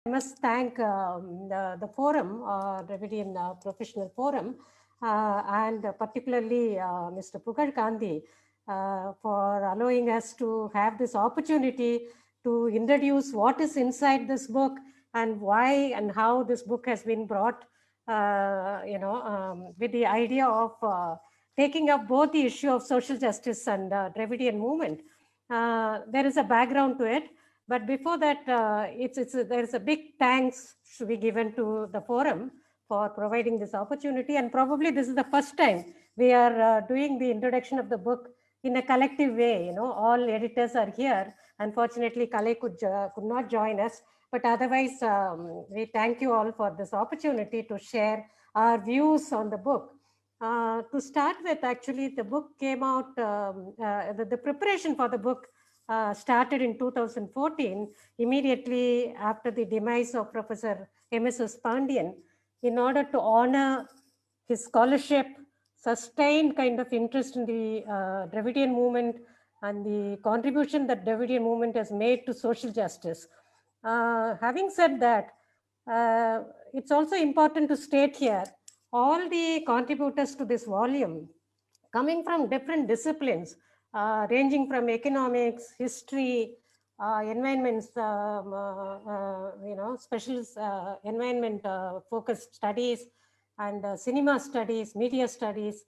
must thank the forum, Dravidian Professional Forum, and particularly Mr. Pugar Gandhi for allowing us to have this opportunity to introduce what is inside this book and why and how this book has been brought, with the idea of taking up both the issue of social justice and Dravidian movement. There is a background to it. But before that, there is a big thanks to be given to the forum for providing this opportunity. And probably this is the first time we are doing the introduction of the book in a collective way. All editors are here. Unfortunately, Kale could not join us. But otherwise, we thank you all for this opportunity to share our views on the book. To start with, actually, the book came out, the preparation for the book started in 2014, immediately after the demise of Professor M.S.S. Pandian, in order to honor his scholarship, sustained kind of interest in the Dravidian movement and the contribution that Dravidian movement has made to social justice. Having said that, it's also important to state here, all the contributors to this volume, coming from different disciplines, ranging from economics, history, environments, special environment focused studies, and cinema studies, media studies,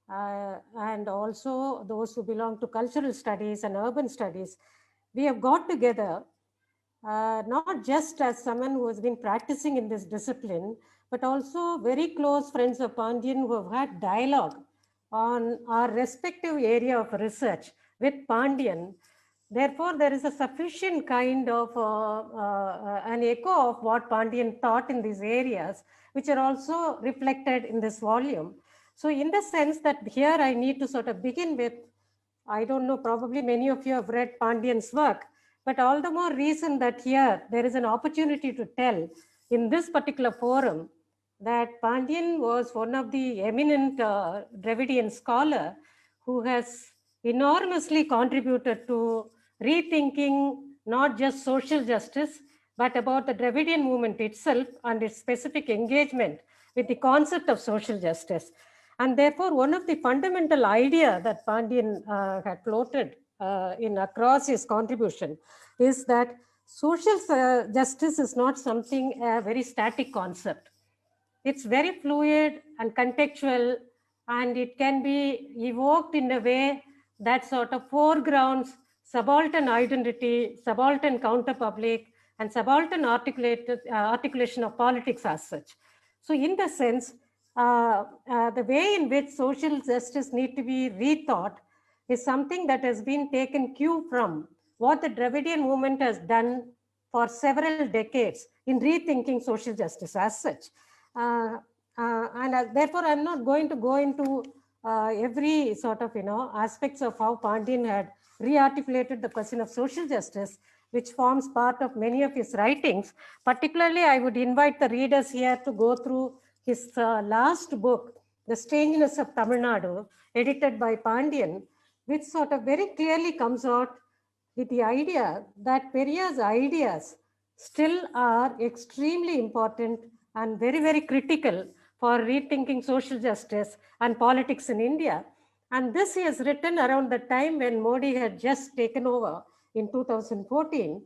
and also those who belong to cultural studies and urban studies. We have got together, not just as someone who has been practicing in this discipline, but also very close friends of Pandian who have had dialogue on our respective area of research with Pandian. Therefore, there is a sufficient kind of an echo of what Pandian taught in these areas, which are also reflected in this volume. So in the sense that here I need to sort of begin with, I don't know, probably many of you have read Pandian's work, but all the more reason that here there is an opportunity to tell in this particular forum that Pandian was one of the eminent Dravidian scholar who has enormously contributed to rethinking not just social justice, but about the Dravidian movement itself and its specific engagement with the concept of social justice. And therefore, one of the fundamental idea that Pandian had floated in across his contribution is that social justice is not something, a very static concept. It's very fluid and contextual, and it can be evoked in a way that sort of foregrounds subaltern identity, subaltern counterpublic, and subaltern articulation of politics as such. So in the sense, the way in which social justice need to be rethought is something that has been taken cue from what the Dravidian movement has done for several decades in rethinking social justice as such. Therefore, I'm not going to go into every sort of, aspects of how Pandian had re-articulated the question of social justice, which forms part of many of his writings. Particularly, I would invite the readers here to go through his last book, The Strangeness of Tamil Nadu, edited by Pandian, which sort of very clearly comes out with the idea that Periya's ideas still are extremely important and very, very critical for rethinking social justice and politics in India. And this he has written around the time when Modi had just taken over in 2014.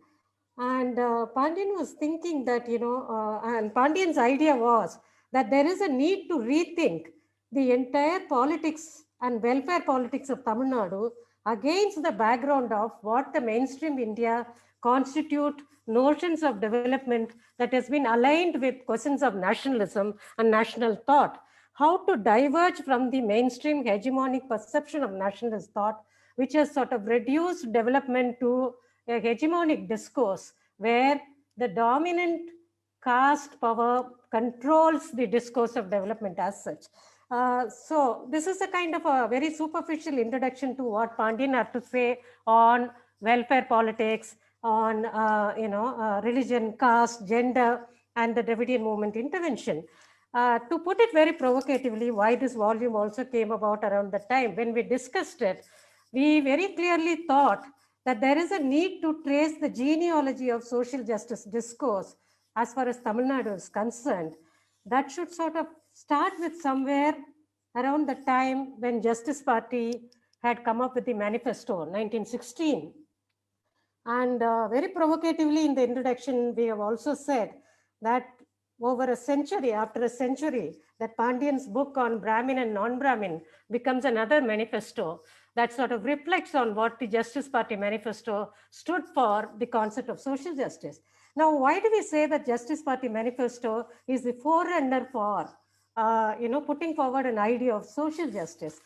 And Pandian was thinking that, and Pandian's idea was that there is a need to rethink the entire politics and welfare politics of Tamil Nadu against the background of what the mainstream India constitute notions of development that has been aligned with questions of nationalism and national thought. How to diverge from the mainstream hegemonic perception of nationalist thought, which has sort of reduced development to a hegemonic discourse where the dominant caste power controls the discourse of development as such. So this is a kind of a very superficial introduction to what Pandian had to say on welfare politics, on religion, caste, gender, and the Dravidian movement intervention. To put it very provocatively, why this volume also came about around the time when we discussed it, we very clearly thought that there is a need to trace the genealogy of social justice discourse as far as Tamil Nadu is concerned, that should sort of start with somewhere around the time when Justice Party had come up with the manifesto, 1916. And very provocatively in the introduction, we have also said that over a century, after a century, that Pandian's book on Brahmin and non-Brahmin becomes another manifesto that sort of reflects on what the Justice Party manifesto stood for, the concept of social justice. Now, why do we say that Justice Party manifesto is the forerunner for, putting forward an idea of social justice?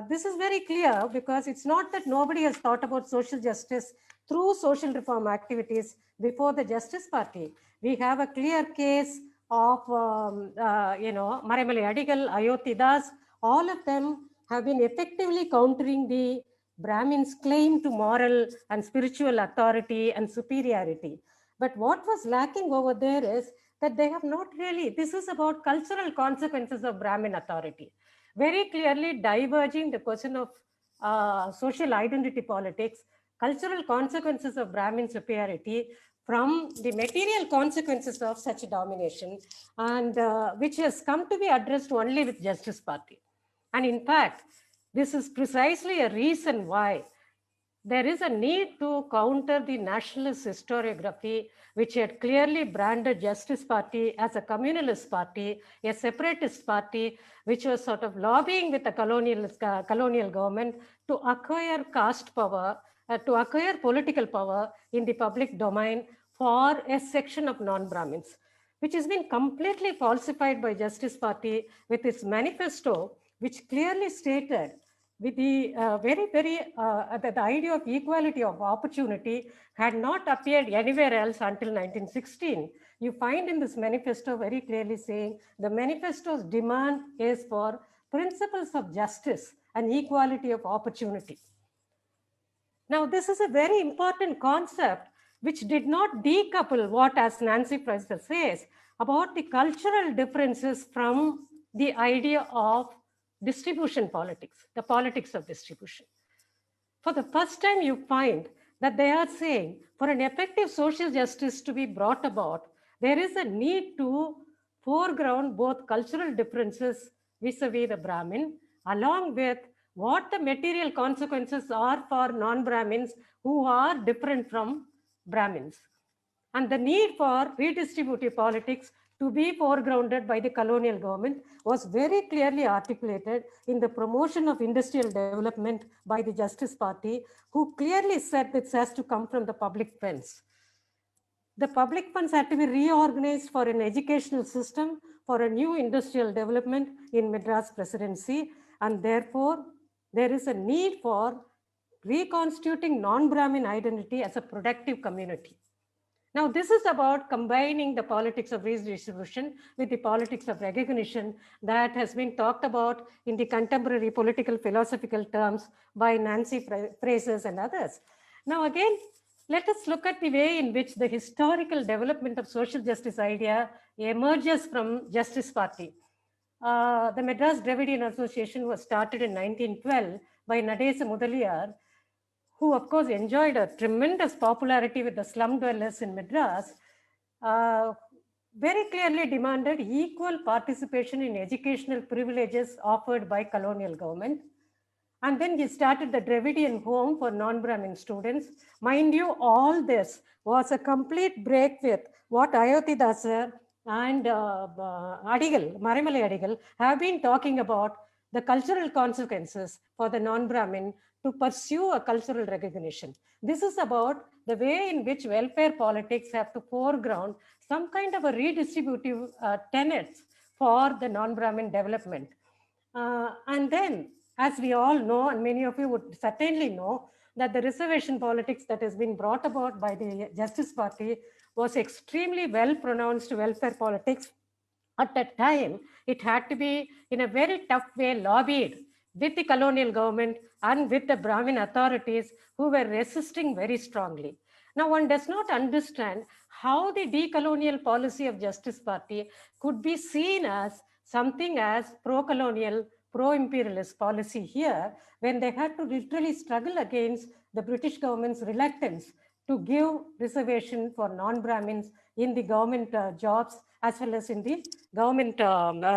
This is very clear because it's not that nobody has thought about social justice through social reform activities before the Justice Party. We have a clear case of, Marimali Adigal, Ayoti Das, all of them have been effectively countering the Brahmins' claim to moral and spiritual authority and superiority. But what was lacking over there is that they have not really, this is about cultural consequences of Brahmin authority. Very clearly diverging the question of social identity politics, cultural consequences of Brahmin superiority from the material consequences of such domination, and which has come to be addressed only with Justice Party. And in fact, this is precisely a reason why there is a need to counter the nationalist historiography, which had clearly branded Justice Party as a communalist party, a separatist party, which was sort of lobbying with the colonial government to acquire caste power, to acquire political power in the public domain for a section of non-Brahmins, which has been completely falsified by Justice Party with its manifesto, which clearly stated with the the idea of equality of opportunity had not appeared anywhere else until 1916. You find in this manifesto very clearly saying the manifesto's demand is for principles of justice and equality of opportunity. Now, this is a very important concept which did not decouple what, as Nancy Fraser says, about the cultural differences from the idea of distribution politics, the politics of distribution. For the first time, you find that they are saying for an effective social justice to be brought about, there is a need to foreground both cultural differences vis-a-vis the Brahmin, along with what the material consequences are for non-Brahmins who are different from Brahmins, and the need for redistributive politics to be foregrounded by the colonial government was very clearly articulated in the promotion of industrial development by the Justice Party, who clearly said this has to come from the public funds. The public funds had to be reorganized for an educational system, for a new industrial development in Madras presidency, and therefore there is a need for reconstituting non-Brahmin identity as a productive community. Now, this is about combining the politics of redistribution with the politics of recognition that has been talked about in the contemporary political philosophical terms by Nancy Fraser and others. Now, again, let us look at the way in which the historical development of social justice idea emerges from Justice Party. The Madras Dravidian Association was started in 1912 by Nadesa Mudaliar, who of course enjoyed a tremendous popularity with the slum dwellers in Madras, very clearly demanded equal participation in educational privileges offered by colonial government. And then he started the Dravidian home for non-Brahmin students. Mind you, all this was a complete break with what Ayoti Das and Adigal, Marimali Adigal, have been talking about the cultural consequences for the non-Brahmin to pursue a cultural recognition. This is about the way in which welfare politics have to foreground some kind of a redistributive tenets for the non-Brahmin development. And then, as we all know, and many of you would certainly know, that the reservation politics that has been brought about by the Justice Party was extremely well-pronounced welfare politics. At that time, it had to be in a very tough way lobbied with the colonial government and with the Brahmin authorities who were resisting very strongly. Now, one does not understand how the decolonial policy of Justice Party could be seen as something as pro-colonial, pro-imperialist policy here, when they had to literally struggle against the British government's reluctance to give reservation for non-Brahmins in the government jobs as well as in the government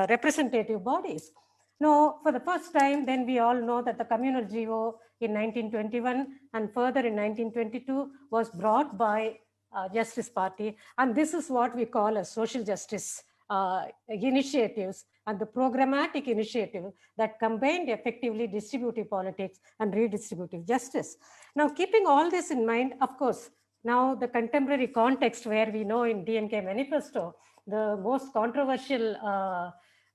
representative bodies. Now, for the first time, then we all know that the communal GO in 1921 and further in 1922 was brought by Justice Party. And this is what we call as social justice initiatives and the programmatic initiative that combined effectively distributive politics and redistributive justice. Now, keeping all this in mind, of course, now the contemporary context where we know in DMK manifesto, the most controversial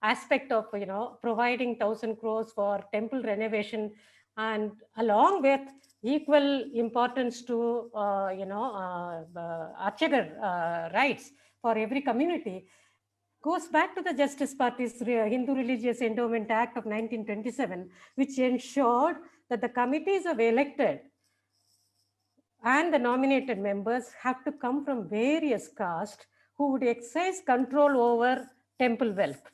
aspect of, providing 1,000 crores for temple renovation, and along with equal importance to, Archagar rights for every community, goes back to the Justice Party's Hindu Religious Endowment Act of 1927, which ensured that the committees of elected and the nominated members have to come from various castes who would exercise control over temple wealth.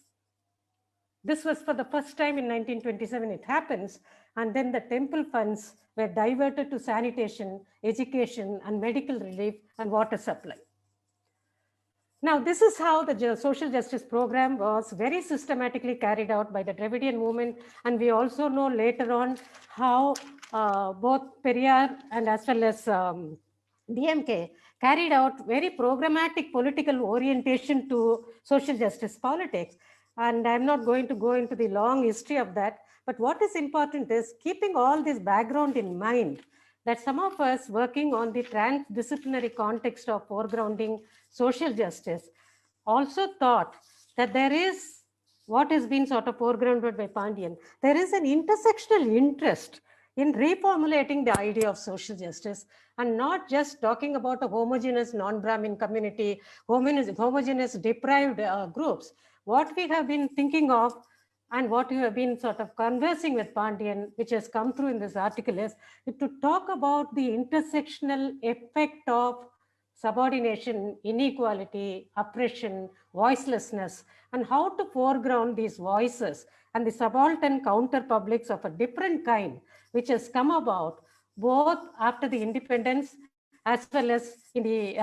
This was for the first time in 1927 it happens, and then the temple funds were diverted to sanitation, education, and medical relief and water supply. Now, this is how the social justice program was very systematically carried out by the Dravidian movement, and we also know later on how both Periyar and as well as DMK carried out very programmatic political orientation to social justice politics. And I'm not going to go into the long history of that, but what is important is keeping all this background in mind, that some of us working on the transdisciplinary context of foregrounding social justice also thought that there is what has been sort of foregrounded by Pandian. There is an intersectional interest in reformulating the idea of social justice and not just talking about a homogeneous non-Brahmin community, homogeneous deprived groups. What we have been thinking of and what you have been sort of conversing with Pandian, which has come through in this article, is to talk about the intersectional effect of subordination, inequality, oppression, voicelessness, and how to foreground these voices and the subaltern counter publics of a different kind, which has come about both after the independence as well as in the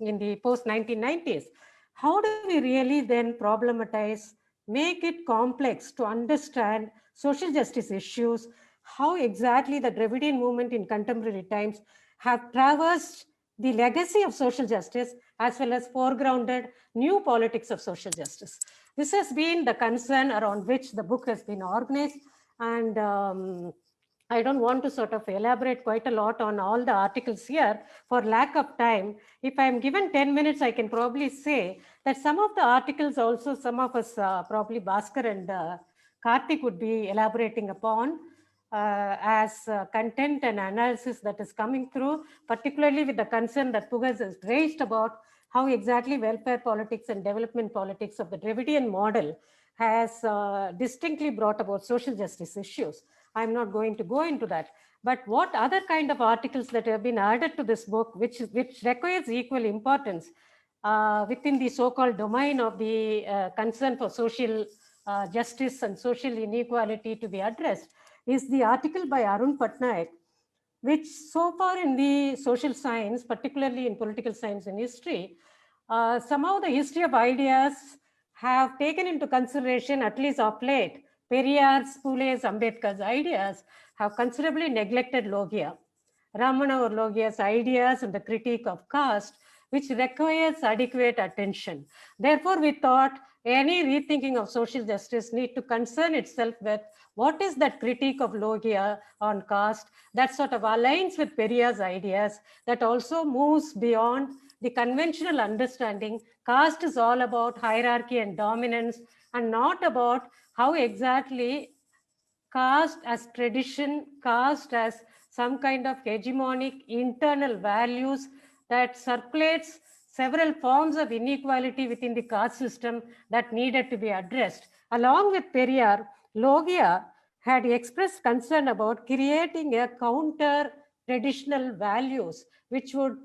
in the post 1990s. How do we really then problematize, make it complex to understand social justice issues, how exactly the Dravidian movement in contemporary times have traversed the legacy of social justice as well as foregrounded new politics of social justice. This has been the concern around which the book has been organized, and I don't want to sort of elaborate quite a lot on all the articles here for lack of time. If I'm given 10 minutes, I can probably say that some of the articles also, some of us, probably Bhaskar and Karthik would be elaborating upon as content and analysis that is coming through, particularly with the concern that Pugas has raised about how exactly welfare politics and development politics of the Dravidian model has distinctly brought about social justice issues. I'm not going to go into that. But what other kind of articles that have been added to this book, which requires equal importance within the so-called domain of the concern for social justice and social inequality to be addressed, is the article by Arun Patnaik, which so far in the social science, particularly in political science and history, somehow the history of ideas have taken into consideration, at least of late, Periyar's, Phule's, Ambedkar's ideas have considerably neglected Logia, Ramana or Logia's ideas and the critique of caste, which requires adequate attention. Therefore, we thought any rethinking of social justice need to concern itself with what is that critique of Logia on caste that sort of aligns with Periyar's ideas, that also moves beyond the conventional understanding. Caste is all about hierarchy and dominance and not about how exactly caste as tradition, caste as some kind of hegemonic internal values that circulates several forms of inequality within the caste system that needed to be addressed. Along with Periyar, Logia had expressed concern about creating a counter traditional values which would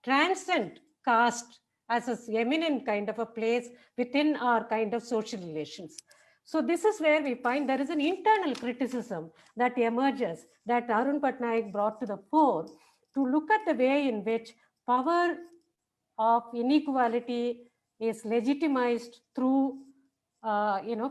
transcend caste as an eminent kind of a place within our kind of social relations. So this is where we find there is an internal criticism that emerges that Arun Patnaik brought to the fore to look at the way in which power of inequality is legitimized through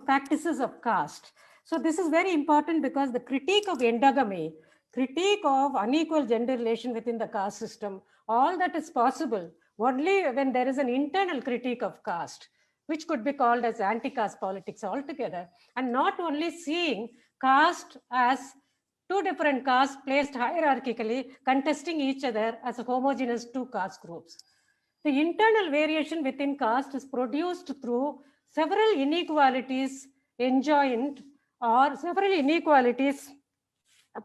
practices of caste. So this is very important because the critique of endogamy, critique of unequal gender relation within the caste system, all that is possible only when there is an internal critique of caste, which could be called as anti-caste politics altogether, and not only seeing caste as two different castes placed hierarchically, contesting each other as a homogeneous two caste groups. The internal variation within caste is produced through several inequalities enjoined or several inequalities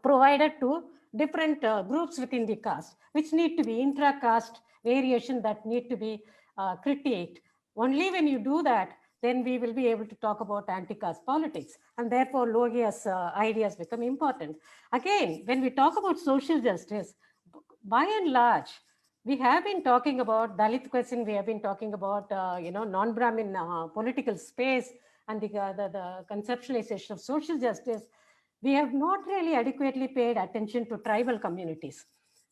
provided to different groups within the caste, which need to be intra-caste variation that need to be critiqued. Only when you do that, then we will be able to talk about anti-caste politics, and therefore Logia's ideas become important. Again, when we talk about social justice, by and large, we have been talking about Dalit question, we have been talking about non-Brahmin political space and the conceptualization of social justice. We have not really adequately paid attention to tribal communities.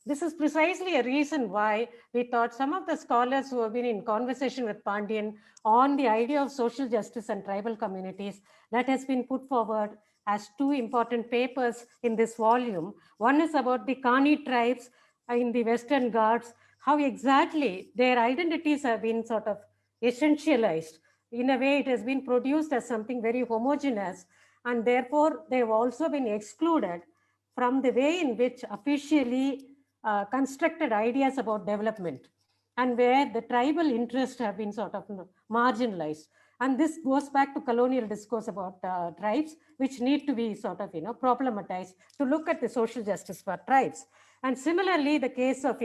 This is precisely a reason why we thought some of the scholars who have been in conversation with Pandian on the idea of social justice and tribal communities, that has been put forward as two important papers in this volume. One is about the Kani tribes in the Western Ghats, how exactly their identities have been sort of essentialized. In a way, it has been produced as something very homogeneous, and therefore they've also been excluded from the way in which officially constructed ideas about development, and where the tribal interests have been sort of marginalized. And this goes back to colonial discourse about tribes, which need to be sort of problematized to look at the social justice for tribes. And similarly, the case of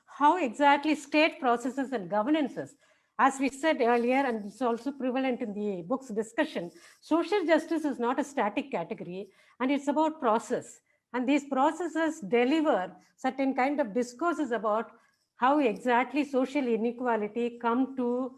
how exactly state processes and governances, as we said earlier, and it's also prevalent in the book's discussion, social justice is not a static category, and it's about process. And these processes deliver certain kind of discourses about how exactly social inequality come to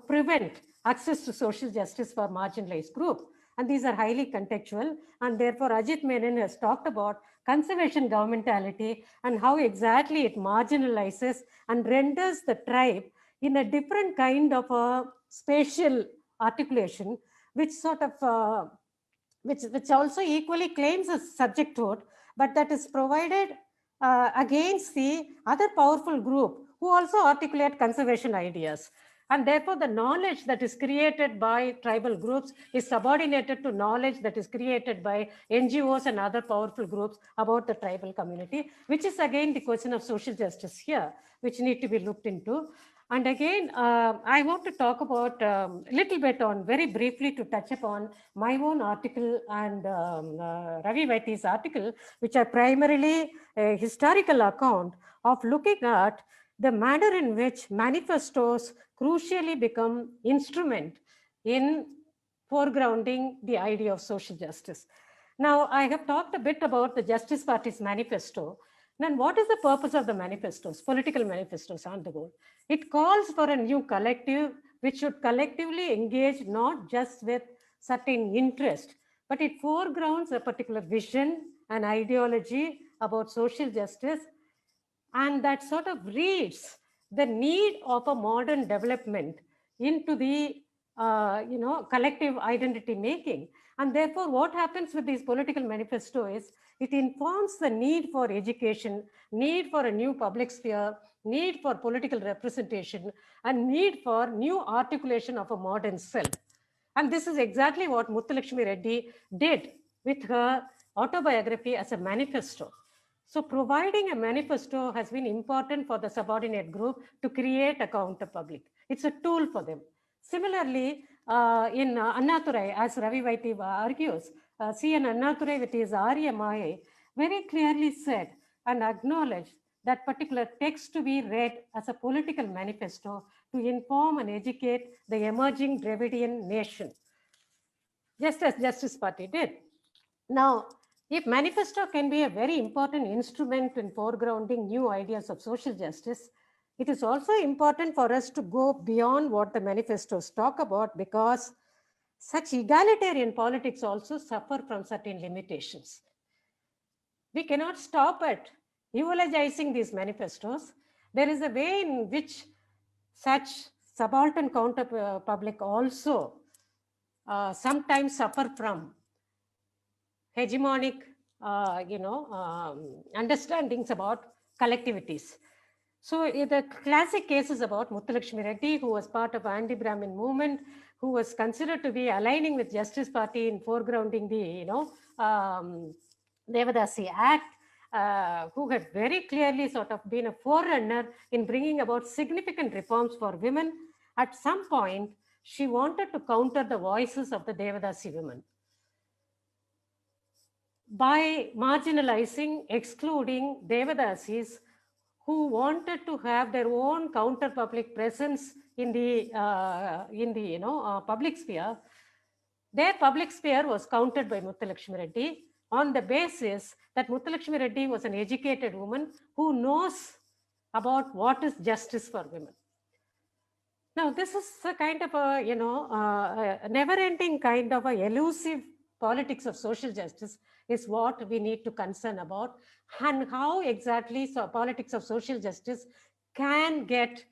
prevent access to social justice for marginalized groups. And these are highly contextual, and therefore Ajit Menon has talked about conservation governmentality and how exactly it marginalizes and renders the tribe in a different kind of a spatial articulation, which sort of which also equally claims a subjecthood, but that is provided against the other powerful group who also articulate conservation ideas. And therefore, the knowledge that is created by tribal groups is subordinated to knowledge that is created by NGOs and other powerful groups about the tribal community, which is again the question of social justice here, which need to be looked into. And again, I want to talk about a little bit on, very briefly, to touch upon my own article and Ravi Vaiti's article, which are primarily a historical account of looking at the manner in which manifestos crucially become instrument in foregrounding the idea of social justice. Now, I have talked a bit about the Justice Party's manifesto. Then what is the purpose of the manifestos, political manifestos on the whole? It calls for a new collective which should collectively engage not just with certain interest, but it foregrounds a particular vision and ideology about social justice, and that sort of reads the need of a modern development into the collective identity making. And therefore, what happens with this political manifesto is it informs the need for education, need for a new public sphere, need for political representation, and need for new articulation of a modern self. And this is exactly what Muthulakshmi Reddy did with her autobiography as a manifesto. So providing a manifesto has been important for the subordinate group to create a counter public. It's a tool for them. Similarly, in Annadurai, as Ravi Vaiti argues, C.N. Annadurai with his RMI very clearly said and acknowledged that particular text to be read as a political manifesto to inform and educate the emerging Dravidian nation, just as Justice Party did. Now, if manifesto can be a very important instrument in foregrounding new ideas of social justice, it is also important for us to go beyond what the manifestos talk about, because such egalitarian politics also suffer from certain limitations. We cannot stop at eulogizing these manifestos, there is a way in which such subaltern counter public also sometimes suffer from hegemonic, understandings about collectivities. So the classic case is about Muthulakshmi Reddy, who was part of anti-Brahmin movement, who was considered to be aligning with Justice Party in foregrounding the, Devadasi Act, who had very clearly sort of been a forerunner in bringing about significant reforms for women. At some point, she wanted to counter the voices of the Devadasi women by marginalizing, excluding Devadasis who wanted to have their own counter public presence in the public sphere. Their public sphere was countered by Muthulakshmi Reddy on the basis that Muthulakshmi Reddy was an educated woman who knows about what is justice for women. Now, this is a kind of a never-ending kind of a elusive politics of social justice is what we need to concern about, and how exactly politics of social justice can get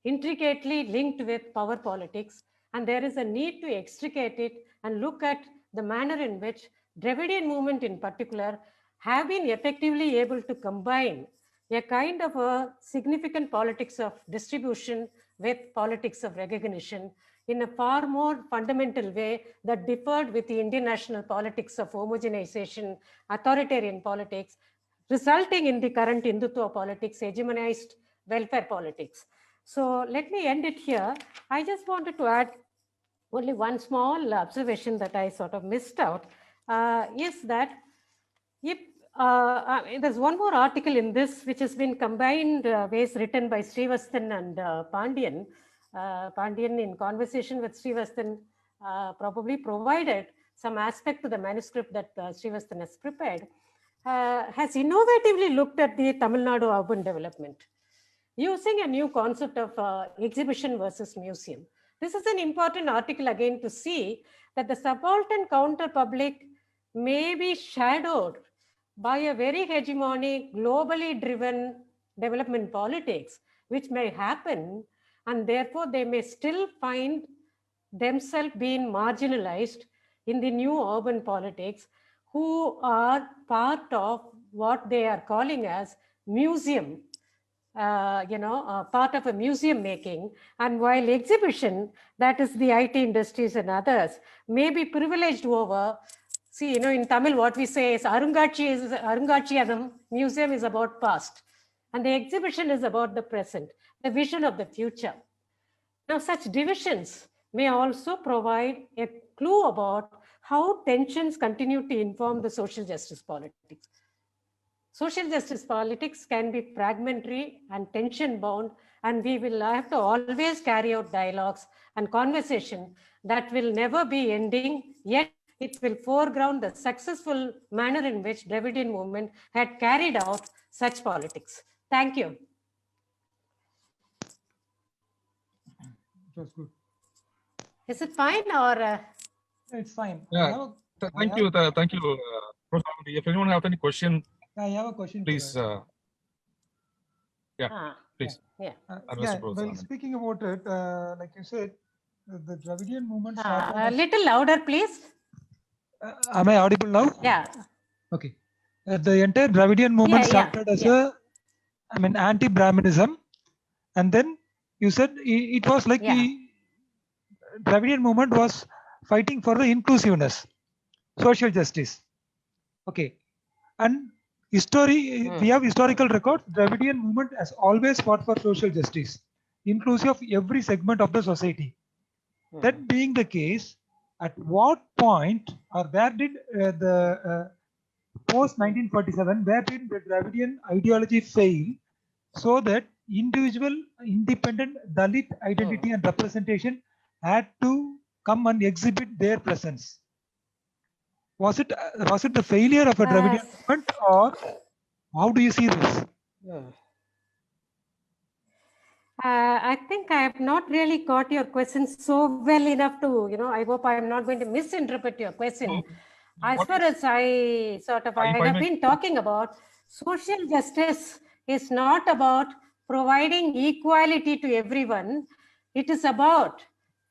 intricately linked with power politics. And there is a need to extricate it and look at the manner in which Dravidian movement in particular have been effectively able to combine a kind of a significant politics of distribution with politics of recognition in a far more fundamental way that differed with the Indian national politics of homogenization, authoritarian politics, resulting in the current Hindutva politics, hegemonized welfare politics. So let me end it here. I just wanted to add only one small observation that I sort of missed out, is that if there's one more article in this which has been combined ways written by Srivasthan and Pandian. Pandian, in conversation with Srivasthan, probably provided some aspect to the manuscript that Srivasthan has prepared, has innovatively looked at the Tamil Nadu urban development using a new concept of exhibition versus museum. This is an important article again to see that the subaltern counter public may be shadowed by a very hegemonic, globally driven development politics, which may happen, and therefore they may still find themselves being marginalized in the new urban politics, who are part of what they are calling as museum, part of a museum making. And while exhibition, that is the IT industries and others, may be privileged over. See, in Tamil, what we say is Arungatchiyagam, museum is about past, and the exhibition is about the present, the vision of the future. Now, such divisions may also provide a clue about how tensions continue to inform the social justice politics. Social justice politics can be fragmentary and tension bound, and we will have to always carry out dialogues and conversation that will never be ending, yet it will foreground the successful manner in which Dravidian movement had carried out such politics. Thank you. It was good. Is it fine or? It's fine. Yeah. Thank you. Thank you. If anyone have any question, I have a question. Please. Please. Yeah. Well, speaking about it, like you said, the Dravidian movement. A little louder, please. Am I audible now? Yeah. Okay. The entire Dravidian movement started as anti-Brahminism, and then you said it was like the Dravidian movement was fighting for the inclusiveness, social justice. Okay, and we have historical records. Dravidian movement has always fought for social justice, inclusive of every segment of the society. That being the case, at what point or where did the post 1947, where did the Dravidian ideology fail, so that individual independent Dalit identity and representation had to come and exhibit their presence? Was it the failure of a Dravidian movement, or how do you see this? I think I have not really caught your question so well enough to, I hope I am not going to misinterpret your question. As far as I have been talking about, social justice is not about providing equality to everyone. It is about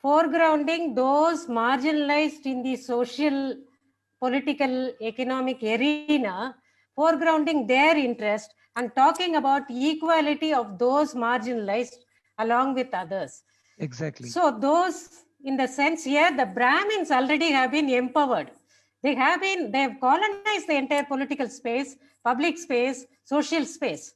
foregrounding those marginalized in the social, political, economic arena, foregrounding their interest and talking about equality of those marginalized along with others. Exactly. So those, in the sense here, the Brahmins already have been empowered. They have colonized the entire political space, public space, social space.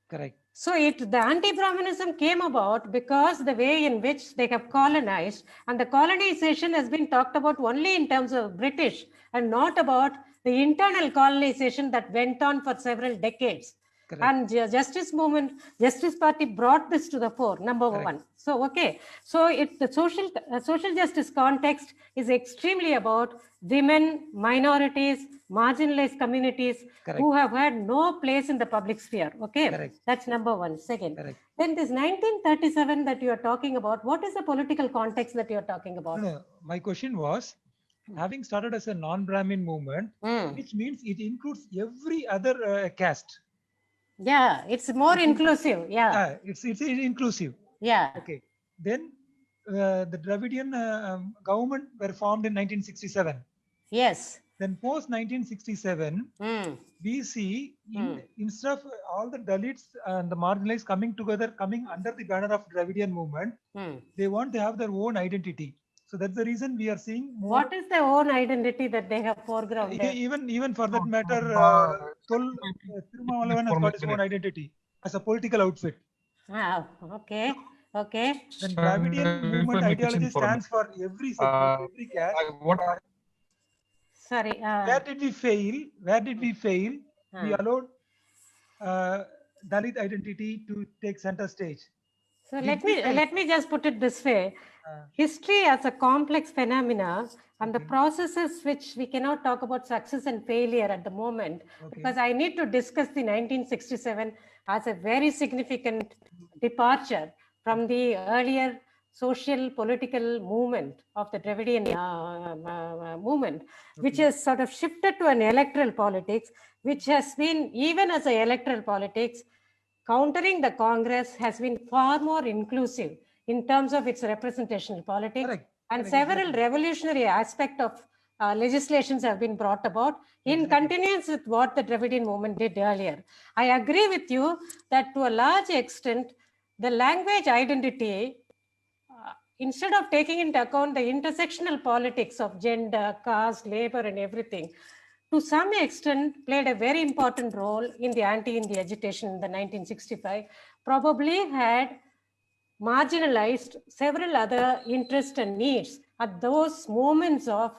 Correct. So the anti-Brahmanism came about because the way in which they have colonized, and the colonization has been talked about only in terms of British and not about the internal colonization that went on for several decades. Correct. And Justice Movement, Justice Party brought this to the fore, number Correct. one. So, okay. So the social justice context is extremely about women, minorities, marginalized communities. Correct. Who have had no place in the public sphere. Okay. Correct. That's number one. Second. Correct. Then this 1937 that you are talking about, what is the political context that you are talking about? No, my question was, having started as a non-Brahmin movement, which means it includes every other caste. Yeah, it's more inclusive. Yeah. It's inclusive. Yeah. Okay. Then the Dravidian government were formed in 1967. Yes. Then post 1967, we see instead of all the Dalits and the marginalized coming together, coming under the banner of Dravidian movement, they want to have their own identity. So that's the reason we are seeing more. What is their own identity that they have foregrounded? Even for that matter, Tirumalavan has got his own identity as a political outfit. Okay. Okay. Then Dravidian movement ideology stands for every segment, every caste. Sorry. Where did we fail? We allowed Dalit identity to take center stage. So let me just put it this way. History as a complex phenomena and the processes which we cannot talk about success and failure at the moment, because I need to discuss the 1967 as a very significant departure from the earlier social political movement of the Dravidian movement, which has sort of shifted to an electoral politics, which has been, even as a electoral politics, countering the Congress has been far more inclusive in terms of its representational politics. Correct. And several revolutionary aspects of legislations have been brought about in continuance with what the Dravidian movement did earlier. I agree with you that to a large extent, the language identity, instead of taking into account the intersectional politics of gender, caste, labor, and everything, to some extent played a very important role in the anti-Hindi agitation in the 1965, probably had marginalized several other interests and needs at those moments of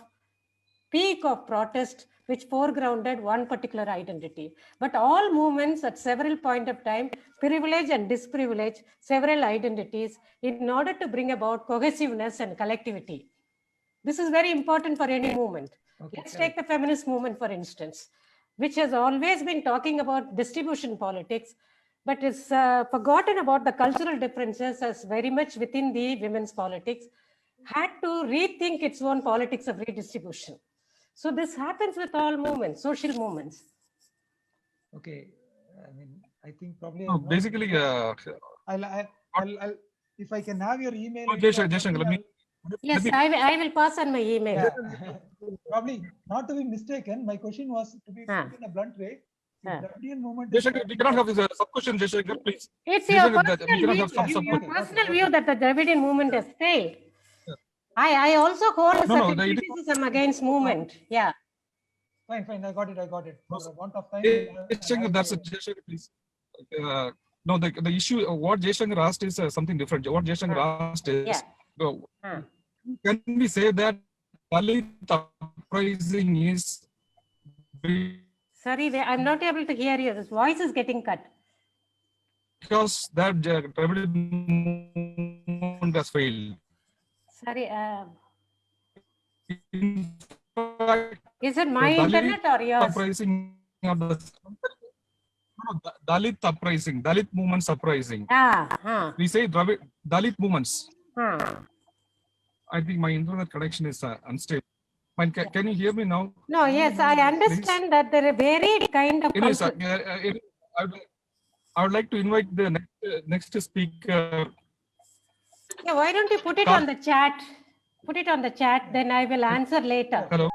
peak of protest which foregrounded one particular identity. But all movements at several points of time privilege and disprivilege several identities in order to bring about cohesiveness and collectivity. This is very important for any movement. Let's take the feminist movement, for instance, which has always been talking about distribution politics, but is forgotten about the cultural differences as very much within the women's politics, had to rethink its own politics of redistribution. So this happens with all movements, social movements. Okay, I mean, I think probably. No, basically, I'll if I can have your email. Yes, I will pass on my email. Yeah. Probably not to be mistaken. My question was to be put in a blunt way. Dravidian movement. We cannot have this sub-question, Jaishankar, please. It's your personal view that the Dravidian movement has failed. I also hold a certain criticism against movement. Yeah. Fine. I got it. For the want of time. Jaishankar, that's it. Jaishankar, please. No, the issue, what Jaishankar asked is something different. What Jaishankar asked is, can we say that Dalit uprising is... Sorry, I'm not able to hear you. This voice is getting cut. Because that Dravidian movement has failed. Sorry. Is it my internet or yours? Uprising of the Dalit uprising, Dalit movements uprising. We say Dalit movements. I think my internet connection is unstable. Can you hear me now? No, yes, I understand that there are varied kind of. I would like to invite the next speaker. Yeah, why don't you put it on the chat? Put it on the chat, then I will answer later. Hello.